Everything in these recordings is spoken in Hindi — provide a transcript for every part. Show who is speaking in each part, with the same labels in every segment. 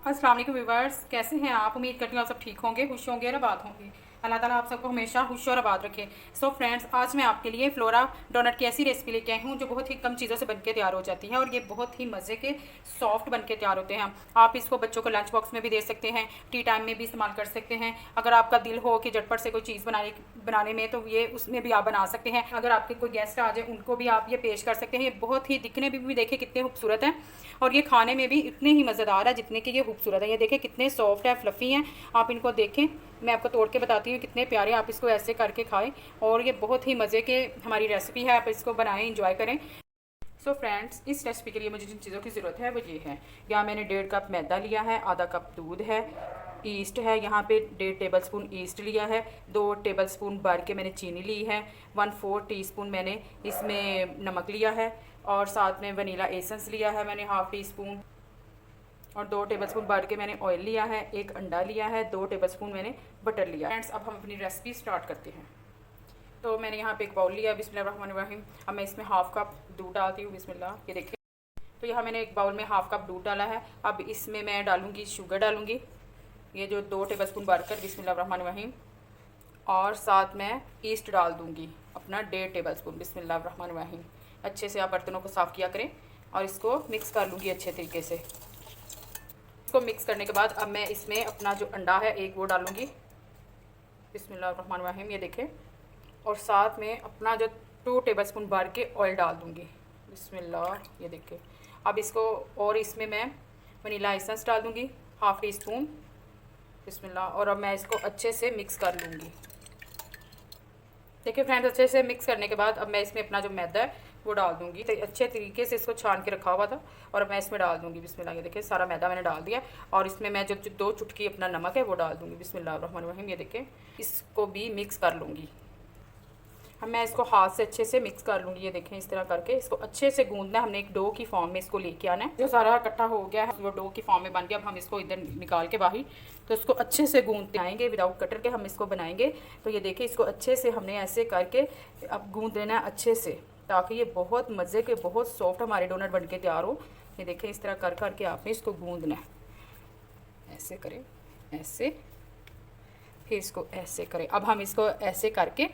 Speaker 1: अस्सलाम वालेकुम व्यूअर्स, कैसे हैं आप? उम्मीद करती हूँ आप सब ठीक होंगे, खुश होंगे और आबाद होंगे। अल्लाह ताला आप सबको हमेशा खुश और आबाद रखे। सो फ्रेंड्स, आज मैं आपके लिए फ्लोरा डोनट की ऐसी रेसिपी लेके आई हूँ जो बहुत ही कम चीज़ों से बनके तैयार हो जाती है और ये बहुत ही मज़े के सॉफ्ट बनके तैयार होते हैं। आप इसको बच्चों को लंच बॉक्स में भी दे सकते हैं, टी टाइम में भी इस्तेमाल कर सकते हैं। अगर आपका दिल हो कि झटपट से कोई चीज़ बनाने में, तो ये उसमें भी आप बना सकते हैं। अगर आपके कोई गेस्ट आ जाए उनको भी आप ये पेश कर सकते हैं। ये बहुत ही दिखने में भी देखें कितने खूबसूरत हैं और ये खाने में भी इतने ही मज़ेदार है जितने कि ये खूबसूरत है। ये देखें कितने सॉफ्ट है, फ्लफ़ी हैं। आप इनको देखें, मैं आपको तोड़ के बताती हूँ कितने प्यारे। आप इसको ऐसे करके खाएं और ये बहुत ही मज़े के हमारी रेसिपी है। आप इसको बनाएं, इंजॉय करें। सो फ्रेंड्स, इस रेसिपी के लिए मुझे जिन चीज़ों की ज़रूरत है वो ये है। यहाँ मैंने 1.5 कप मैदा लिया है, आधा कप दूध है, ईस्ट है, यहाँ पे 1.5 टेबलस्पून ईस्ट लिया है, 2 टेबलस्पून भर के मैंने चीनी ली है, 1/4 टीस्पून मैंने इसमें नमक लिया है और साथ में वनीला एसेंस लिया है मैंने 1/2 टीस्पून और 2 टेबलस्पून भर के मैंने ऑयल लिया है, 1 अंडा लिया है, 2 टेबलस्पून मैंने बटर लिया। फ्रेंड्स, अब हम अपनी रेसिपी स्टार्ट करते हैं। तो मैंने यहाँ पे एक बाउल लिया, बिस्मिल्लाहिर्रहमानिर्रहीम। अब मैं इसमें 1/2 कप दूध डालती हूँ, बिस्मिल्लाह। ये देखिए, तो यहाँ मैंने एक बाउल में 1/2 कप दूध डाला है। अब इसमें मैं डालूँगी शुगर, डालूँगी ये जो 2 टेबलस्पून भरकर, बिस्मिल्लाहिर्रहमानिर्रहीम। और साथ में ईस्ट डाल दूँगी अपना 1.5 टेबलस्पून, बिस्मिल्लाहिर्रहमानिर्रहीम। अच्छे से आप बर्तनों को साफ़ किया करें और इसको मिक्स कर लूँगी अच्छे तरीके से। इसको मिक्स करने के बाद अब मैं इसमें अपना जो अंडा है एक वो डालूँगी, बिस्मिल्लाहिर्रहमानिर्रहीम। ये देखें, और साथ में अपना जो 2 टेबलस्पून भर के ऑयल डाल दूँगी, बिस्मिल्लाह। ये देखें, अब इसको, और इसमें मैं वनीला एसेंस डाल दूँगी 1/2 टीस्पून, बिस्मिल्लाह। और अब मैं इसको अच्छे से मिक्स कर लूँगी। देखिए फ्रेंड्स, अच्छे से मिक्स करने के बाद अब मैं इसमें अपना जो मैदा है वो डाल दूँगी। तो अच्छे तरीके से इसको छान के रखा हुआ था और अब मैं इसमें डाल दूँगी, बिस्मिल्लाह। ये देखिए, सारा मैदा मैंने डाल दिया और इसमें मैं जो 2 चुटकी अपना नमक है वो डाल दूँगी, बिस्मिल्लाहिर्रहमानिर्रहीम। ये देखिए, इसको भी मिक्स कर लूँगी। अब मैं इसको हाथ से अच्छे से मिक्स कर लूँगी। ये देखें, इस तरह करके इसको अच्छे से गूंदना है। हमने एक डो की फॉर्म में इसको लेके आना है। जो सारा इकट्ठा हो गया है वो डो की फॉर्म में बन गया। अब हम इसको इधर निकाल के बाहर, तो इसको अच्छे से गूंदते आएंगे, विदाउट कटर के हम इसको बनाएंगे। तो ये देखिए, इसको अच्छे से हमने ऐसे करके अब गूंद लेना है अच्छे से, ताकि ये बहुत मज़े के, बहुत सॉफ्ट हमारे डोनट बन के तैयार हो। ये देखें, इस तरह कर करके आपने इसको गूंदना है। ऐसे करें, ऐसे, फिर इसको ऐसे करें। अब हम इसको ऐसे करके,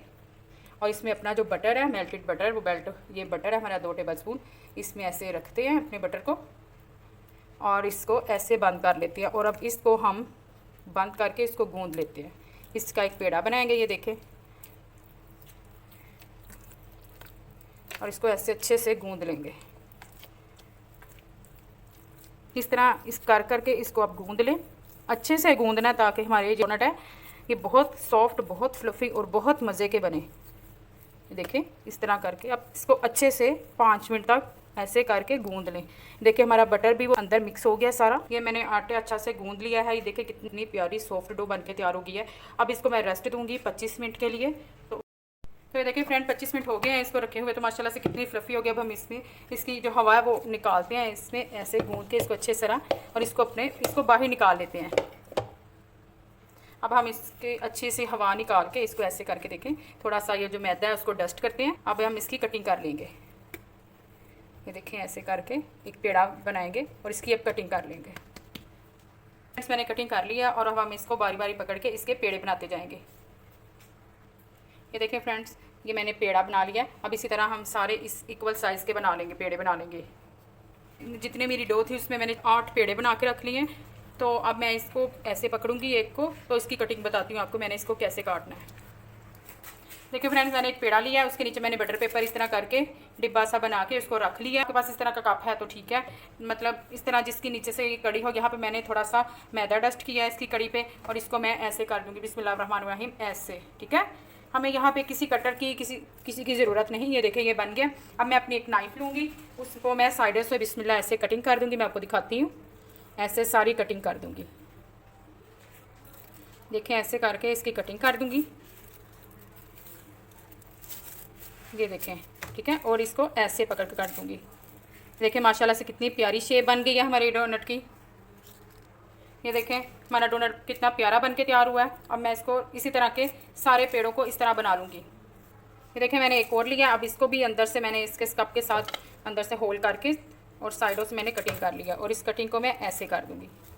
Speaker 1: और इसमें अपना जो बटर है, मेल्टेड बटर, वो ये बटर है हमारा 2 टेबलस्पून, इसमें ऐसे रखते हैं अपने बटर को और इसको ऐसे बंद कर लेते हैं। और अब इसको हम बंद करके इसको गूंद लेते हैं। इसका एक पेड़ा बनाएंगे, ये देखें, और इसको ऐसे अच्छे से गूंद लेंगे। इस तरह इस कर करके इसको आप गूंद लें, अच्छे से गूंदना, ताकि हमारे ये डोनट है ये बहुत सॉफ्ट, बहुत फ्लफ़ी और बहुत मज़े के बने। देखें, इस तरह करके अब इसको अच्छे से 5 मिनट तक ऐसे करके गूंद लें। देखिए, हमारा बटर भी वो अंदर मिक्स हो गया सारा। ये मैंने आटे अच्छा से गूंद लिया है। ये देखिए कितनी प्यारी सॉफ्ट डो बन के तैयार हो गई है। अब इसको मैं रेस्ट दूंगी 25 मिनट के लिए। तो ये देखिए फ्रेंड, 25 मिनट हो गए हैं इसको रखे हुए, तो माशाल्लाह से कितनी फ्लफ़ी हो गया। अब हम इसमें इसकी जो हवा है वो निकालते हैं, इसमें ऐसे गूंद के इसको अच्छे तरह, और इसको बाहर निकाल लेते हैं। अब हम इसके अच्छी सी हवा निकाल के इसको ऐसे करके देखें, थोड़ा सा ये जो मैदा है उसको डस्ट करते हैं। अब हम इसकी कटिंग कर लेंगे। ये देखें, ऐसे करके एक पेड़ा बनाएंगे और इसकी अब कटिंग कर लेंगे। फ्रेंड्स, मैंने कटिंग कर लिया और अब हम इसको बारी बारी पकड़ के इसके पेड़े बनाते जाएंगे। ये देखें फ्रेंड्स, ये मैंने पेड़ा बना लिया। अब इसी तरह हम सारे इस इक्वल साइज़ के बना लेंगे, पेड़े बना लेंगे। जितने मेरी डो थी उसमें मैंने 8 पेड़े बना के रख लिए। तो अब मैं इसको ऐसे पकड़ूंगी एक को, तो इसकी कटिंग बताती हूँ आपको मैंने इसको कैसे काटना है। देखिए फ्रेंड्स, मैंने एक पेड़ा लिया है, उसके नीचे मैंने बटर पेपर इस तरह करके डिब्बा सा बना के उसको रख लिया। आपके पास इस तरह का कप है तो ठीक है, मतलब इस तरह जिसकी नीचे से कड़ी हो। यहाँ पे मैंने थोड़ा सा मैदा डस्ट किया है इसकी कड़ी पे, और इसको मैं ऐसे कर दूँगी, बिस्मिल्लाहिर्रहमानिर्रहीम, ऐसे। ठीक है, हमें यहाँ पे किसी कटर की किसी की ज़रूरत नहीं। ये देखिए, ये बन गया। अब मैं अपनी एक नाइफ़ लूँगी, उसको मैं साइडों से बिस्मिल्लाह ऐसे कटिंग कर दूँगी। मैं आपको दिखाती हूँ, ऐसे सारी कटिंग कर दूँगी। देखें, ऐसे करके इसकी कटिंग कर दूँगी। ये देखें, ठीक है, और इसको ऐसे पकड़ के कर दूँगी। देखें, माशाल्लाह से कितनी प्यारी शेप बन गई है हमारे डोनट की। ये देखें, हमारा डोनट कितना प्यारा बन के तैयार हुआ है। अब मैं इसको इसी तरह के सारे पेड़ों को इस तरह बना लूँगी। ये देखें, मैंने एक और लिया। अब इसको भी अंदर से मैंने इसके कप के साथ अंदर से होल करके और साइडों से मैंने कटिंग कर लिया, और इस कटिंग को मैं ऐसे कर दूँगी।